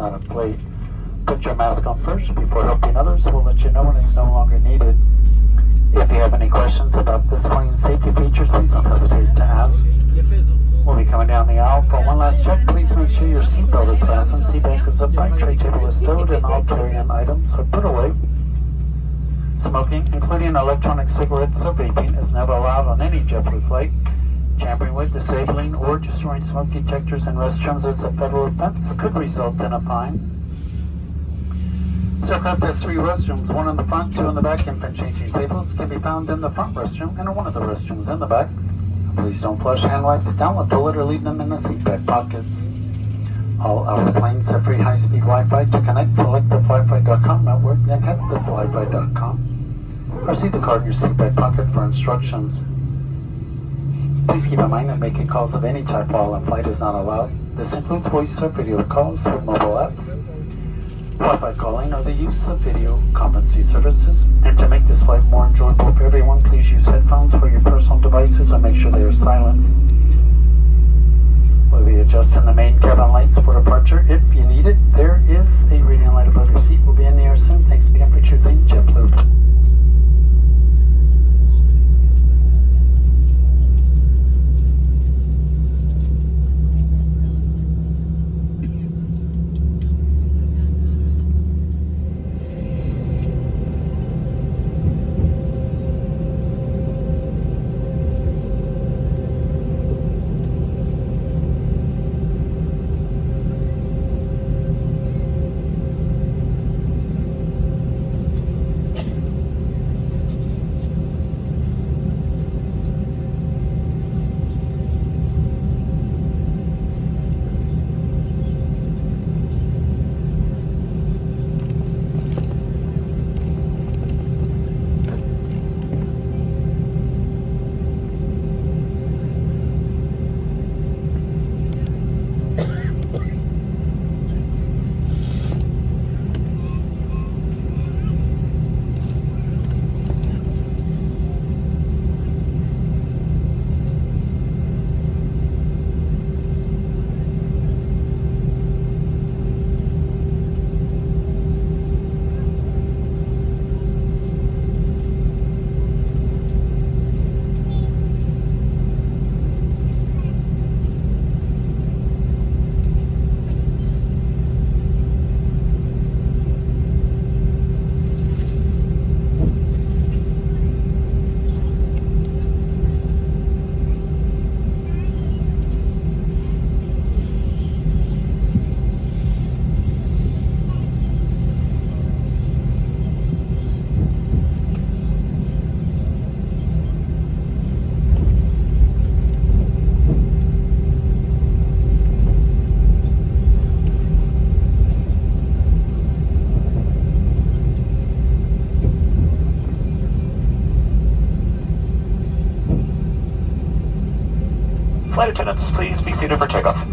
not inflate. Put your mask on first before helping others. We'll let you know when it's no longer needed. If you have any questions about this plane's safety features, please don't hesitate to ask. We'll be coming down the aisle for one last check. Please make sure your seatbelt is fastened, seat back is upright, tray table is stowed, and all carry-on items are put away. Smoking, including electronic cigarettes or vaping, is never allowed on any JetBlue flight. Tampering with, disabling, or destroying smoke detectors in restrooms is a federal offense, could result in a fine. This aircraft has 3 restrooms, 1 in the front, 2 in the back. Infant changing tables can be found in the front restroom and in one of the restrooms in the back. Please don't flush hand wipes down the toilet or leave them in the seat back pockets. All our planes have free high-speed Wi-Fi. To connect, select the flyfi.com network, then head to flyfi.com. Or see the card in your seat back pocket for instructions. Please keep in mind that making calls of any type while on flight is not allowed. This includes voice or video calls with mobile apps, Wi-Fi calling, or the use of video conferencing services. And to make this flight more enjoyable for everyone, please use headphones for your personal devices and make sure they are silenced. We'll be adjusting the main cabin lights for departure. If you need it, there is a reading light above your seat. We'll be in the air soon. Thanks again for choosing JetBlue. Flight attendants, please be seated for takeoff.